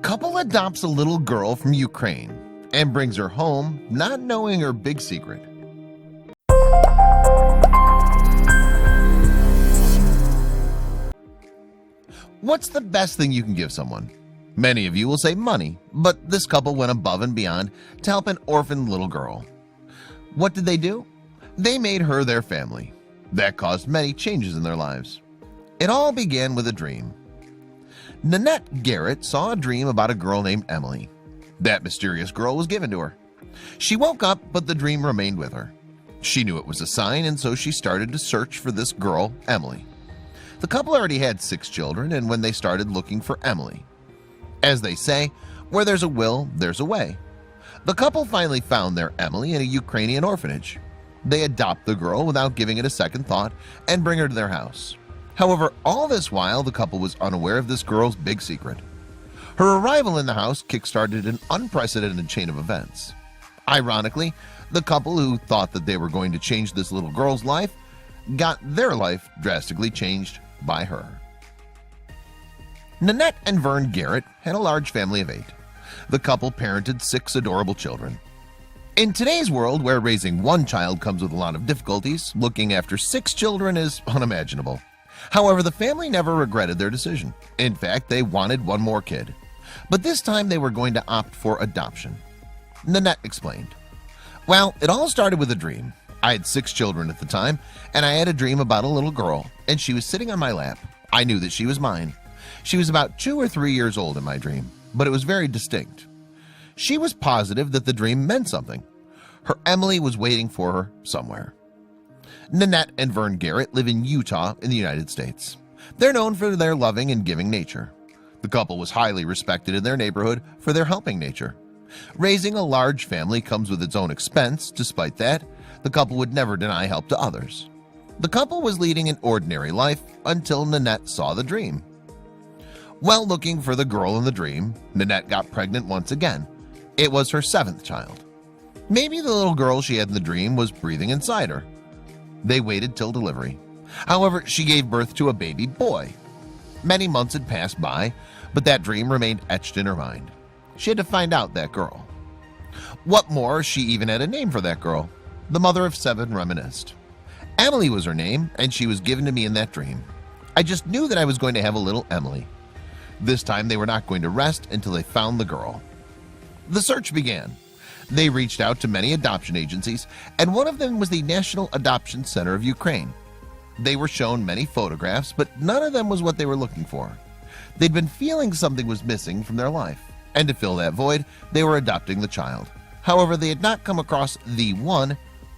Couple adopts a little girl from Ukraine and brings her home, not knowing her big secret. What's the best thing you can give someone? Many of you will say money, but this couple went above and beyond to help an orphaned little girl. What did they do? They made her their family. That caused many changes in their lives. It all began with a dream. Nanette Garrett saw a dream about a girl named Emily. That mysterious girl was given to her. She woke up, but the dream remained with her. She knew it was a sign, and so she started to search for this girl, Emily. The couple already had 6 children, and when they started looking for Emily, as they say, where there's a will, there's a way. The couple finally found their Emily in a Ukrainian orphanage. They adopt the girl without giving it a second thought and bring her to their house. However, all this while, the couple was unaware of this girl's big secret. Her arrival in the house kick-started an unprecedented chain of events. Ironically, the couple who thought that they were going to change this little girl's life got their life drastically changed by her. Nanette and Vern Garrett had a large family of 8. The couple parented 6 adorable children. In today's world, where raising one child comes with a lot of difficulties, looking after 6 children is unimaginable. However, the family never regretted their decision. In fact, they wanted one more kid. But this time they were going to opt for adoption. Nanette explained, "Well, it all started with a dream. I had 6 children at the time, and I had a dream about a little girl, and she was sitting on my lap. I knew that she was mine. She was about 2 or 3 years old in my dream, but it was very distinct. She was positive that the dream meant something. Her Emily was waiting for her somewhere." Nanette and Vern Garrett live in Utah in the United States. They're known for their loving and giving nature. The couple was highly respected in their neighborhood for their helping nature. Raising a large family comes with its own expense. Despite that, the couple would never deny help to others. The couple was leading an ordinary life until Nanette saw the dream. While looking for the girl in the dream, Nanette got pregnant once again. It was her 7th child. Maybe the little girl she had in the dream was breathing inside her. They waited till delivery. However, she gave birth to a baby boy. Many months had passed by, but that dream remained etched in her mind. She had to find out that girl. What more, she even had a name for that girl. The mother of 7 reminisced. Emily was her name, and she was given to me in that dream. I just knew that I was going to have a little Emily. This time they were not going to rest until they found the girl. The search began. They reached out to many adoption agencies, and one of them was the National Adoption Center of Ukraine. They were shown many photographs, but none of them was what they were looking for. They'd been feeling something was missing from their life, and to fill that void, they were adopting the child. However, they had not come across the one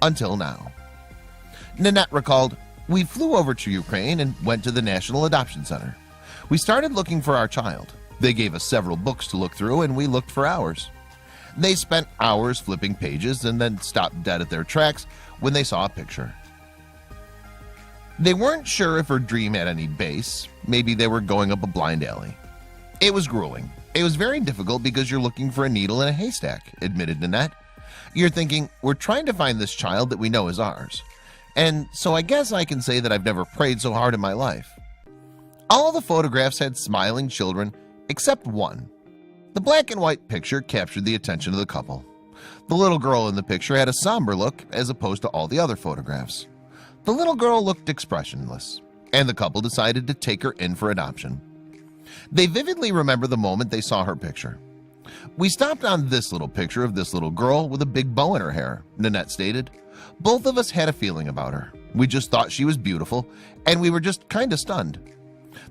until now. Nanette recalled, "We flew over to Ukraine and went to the National Adoption Center. We started looking for our child. They gave us several books to look through, and we looked for hours. They spent hours flipping pages and then stopped dead at their tracks when they saw a picture. They weren't sure if her dream had any base. Maybe they were going up a blind alley. It was grueling. It was very difficult because you're looking for a needle in a haystack," admitted Nanette. "You're thinking, we're trying to find this child that we know is ours. And so I guess I can say that I've never prayed so hard in my life." All the photographs had smiling children except one. The black and white picture captured the attention of the couple. The little girl in the picture had a somber look as opposed to all the other photographs. The little girl looked expressionless, and the couple decided to take her in for adoption. They vividly remember the moment they saw her picture. "We stopped on this little picture of this little girl with a big bow in her hair," Nanette stated. "Both of us had a feeling about her. We just thought she was beautiful, and we were just kind of stunned."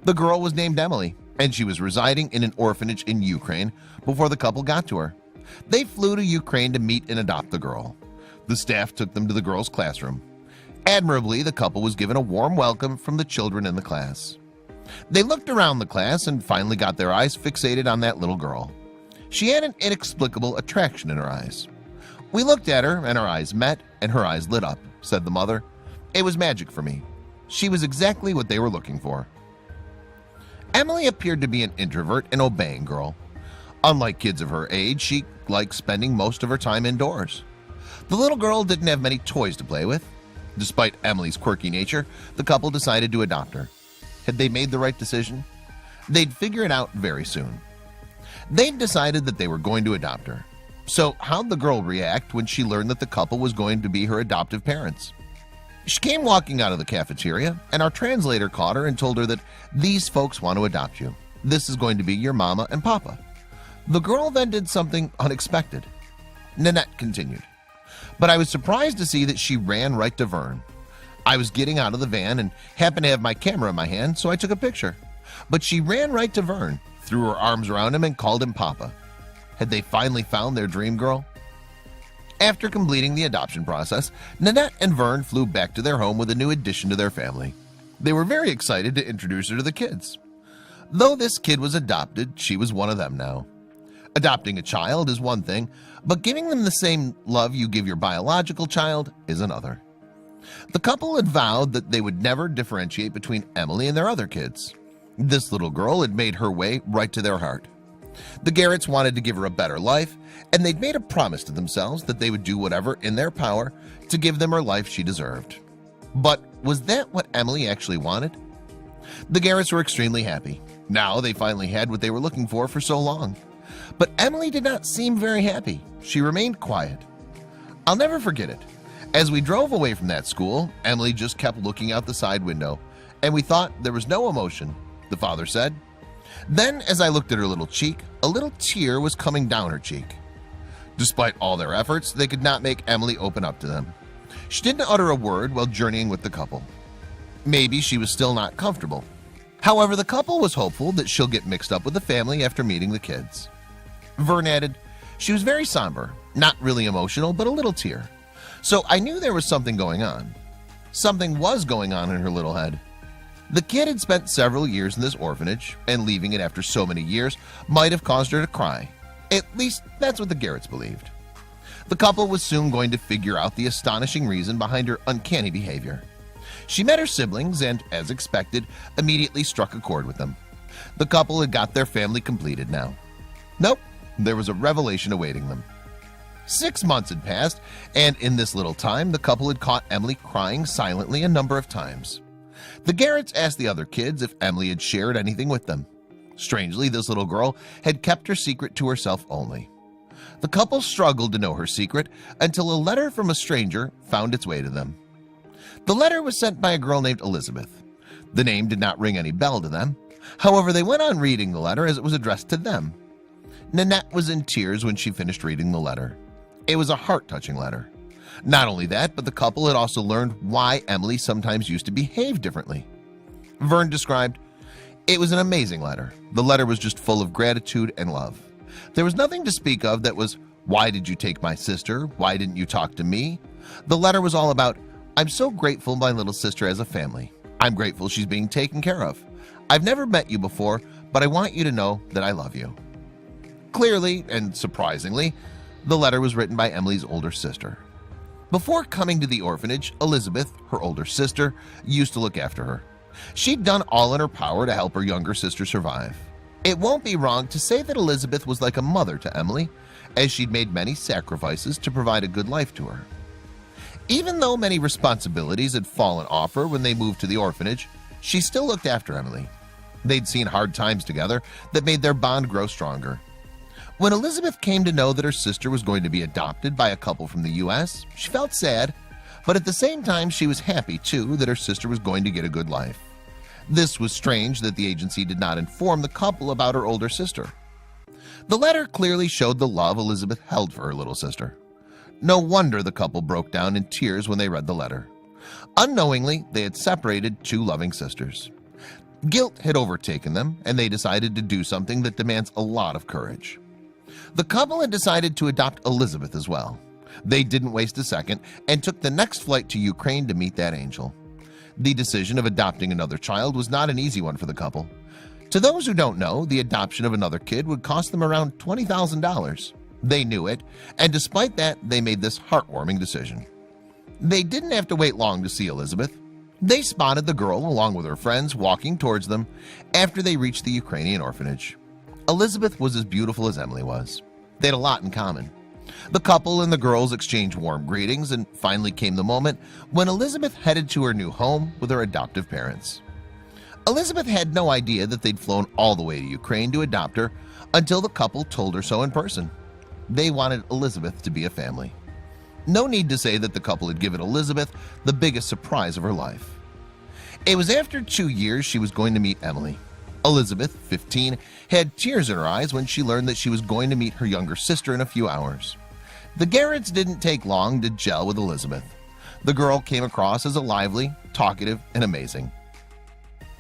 The girl was named Emily, and she was residing in an orphanage in Ukraine before the couple got to her. They flew to Ukraine to meet and adopt the girl. The staff took them to the girl's classroom. Admirably, the couple was given a warm welcome from the children in the class. They looked around the class and finally got their eyes fixated on that little girl. She had an inexplicable attraction in her eyes. "We looked at her and our eyes met and her eyes lit up," said the mother. "It was magic for me. She was exactly what they were looking for." Emily appeared to be an introvert and obeying girl. Unlike kids of her age, she liked spending most of her time indoors. The little girl didn't have many toys to play with. Despite Emily's quirky nature, the couple decided to adopt her. Had they made the right decision? They'd figure it out very soon. They'd decided that they were going to adopt her. So how'd the girl react when she learned that the couple was going to be her adoptive parents? She came walking out of the cafeteria, and our translator caught her and told her that these folks want to adopt you. This is going to be your mama and papa. The girl then did something unexpected. Nanette continued, but I was surprised to see that she ran right to Vern. I was getting out of the van and happened to have my camera in my hand, so I took a picture. But she ran right to Vern, threw her arms around him, and called him Papa. Had they finally found their dream girl? After completing the adoption process, Nanette and Vern flew back to their home with a new addition to their family. They were very excited to introduce her to the kids. Though this kid was adopted, she was one of them now. Adopting a child is one thing, but giving them the same love you give your biological child is another. The couple had vowed that they would never differentiate between Emily and their other kids. This little girl had made her way right to their heart. The Garretts wanted to give her a better life, and they'd made a promise to themselves that they would do whatever in their power to give them her life she deserved. But was that what Emily actually wanted? The Garretts were extremely happy. Now they finally had what they were looking for so long. But Emily did not seem very happy. She remained quiet. I'll never forget it. As we drove away from that school, Emily just kept looking out the side window, and we thought there was no emotion, the father said. Then, as I looked at her little cheek, a little tear was coming down her cheek. Despite all their efforts, they could not make Emily open up to them. She didn't utter a word while journeying with the couple. Maybe she was still not comfortable. However, the couple was hopeful that she'll get mixed up with the family after meeting the kids. Vern added, she was very somber, not really emotional, but a little tear. So I knew there was something going on. Something was going on in her little head. The kid had spent several years in this orphanage, and leaving it after so many years might have caused her to cry. At least that's what the Garretts believed. The couple was soon going to figure out the astonishing reason behind her uncanny behavior. She met her siblings and, as expected, immediately struck a chord with them. The couple had got their family completed now. Nope, there was a revelation awaiting them. 6 months had passed, and in this little time, the couple had caught Emily crying silently a number of times. The Garretts asked the other kids if Emily had shared anything with them. Strangely, this little girl had kept her secret to herself only. The couple struggled to know her secret until a letter from a stranger found its way to them. The letter was sent by a girl named Elizabeth. The name did not ring any bell to them. However, they went on reading the letter as it was addressed to them. Nanette was in tears when she finished reading the letter. It was a heart-touching letter. Not only that, but the couple had also learned why Emily sometimes used to behave differently. Vern described, it was an amazing letter. The letter was just full of gratitude and love. There was nothing to speak of that was, why did you take my sister? Why didn't you talk to me? The letter was all about, I'm so grateful my little sister has a family. I'm grateful she's being taken care of. I've never met you before, but I want you to know that I love you. Clearly, and surprisingly, the letter was written by Emily's older sister. Before coming to the orphanage, Elizabeth, her older sister, used to look after her. She'd done all in her power to help her younger sister survive. It won't be wrong to say that Elizabeth was like a mother to Emily, as she'd made many sacrifices to provide a good life to her. Even though many responsibilities had fallen off her when they moved to the orphanage, she still looked after Emily. They'd seen hard times together that made their bond grow stronger. When Elizabeth came to know that her sister was going to be adopted by a couple from the US, she felt sad, but at the same time she was happy too that her sister was going to get a good life. This was strange that the agency did not inform the couple about her older sister. The letter clearly showed the love Elizabeth held for her little sister. No wonder the couple broke down in tears when they read the letter. Unknowingly, they had separated two loving sisters. Guilt had overtaken them, and they decided to do something that demands a lot of courage. The couple had decided to adopt Elizabeth as well. They didn't waste a second and took the next flight to Ukraine to meet that angel. The decision of adopting another child was not an easy one for the couple. To those who don't know, the adoption of another kid would cost them around $20,000. They knew it, and despite that, they made this heartwarming decision. They didn't have to wait long to see Elizabeth. They spotted the girl along with her friends walking towards them after they reached the Ukrainian orphanage. Elizabeth was as beautiful as Emily was. They had a lot in common. The couple and the girls exchanged warm greetings, and finally came the moment when Elizabeth headed to her new home with her adoptive parents. Elizabeth had no idea that they'd flown all the way to Ukraine to adopt her until the couple told her so in person. They wanted Elizabeth to be a family. No need to say that the couple had given Elizabeth the biggest surprise of her life. It was after 2 years she was going to meet Emily. Elizabeth, 15, had tears in her eyes when she learned that she was going to meet her younger sister in a few hours. The Garretts didn't take long to gel with Elizabeth. The girl came across as a lively, talkative, and amazing.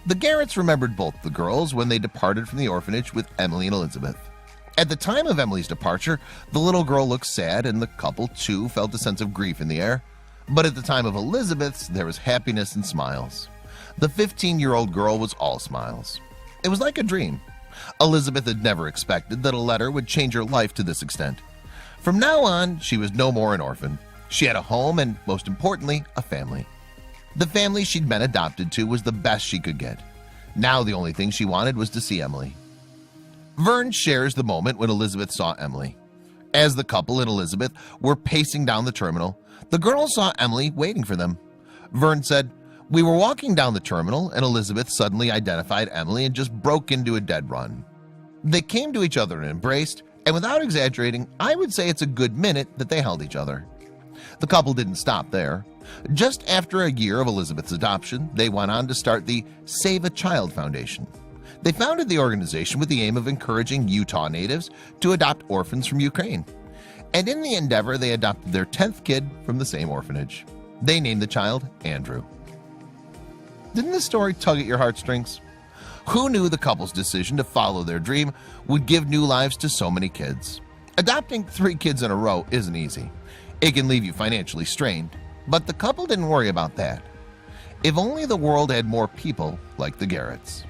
The Garretts remembered both the girls when they departed from the orphanage with Emily and Elizabeth. At the time of Emily's departure, the little girl looked sad, and the couple too felt a sense of grief in the air. But at the time of Elizabeth's, there was happiness and smiles. The 15-year-old girl was all smiles. It was like a dream. Elizabeth had never expected that a letter would change her life to this extent. From now on, she was no more an orphan. She had a home and, most importantly, a family. The family she'd been adopted to was the best she could get. Now the only thing she wanted was to see Emily. Vern shares the moment when Elizabeth saw Emily. As the couple and Elizabeth were pacing down the terminal, the girl saw Emily waiting for them. Vern said, "We were walking down the terminal and Elizabeth suddenly identified Emily and just broke into a dead run." They came to each other and embraced, and without exaggerating, I would say it's a good minute that they held each other. The couple didn't stop there. Just after a year of Elizabeth's adoption, they went on to start the Save a Child Foundation. They founded the organization with the aim of encouraging Utah natives to adopt orphans from Ukraine. And in the endeavor, they adopted their 10th kid from the same orphanage. They named the child Andrew. Didn't this story tug at your heartstrings? Who knew the couple's decision to follow their dream would give new lives to so many kids? Adopting 3 kids in a row isn't easy. It can leave you financially strained, but the couple didn't worry about that. If only the world had more people like the Garretts.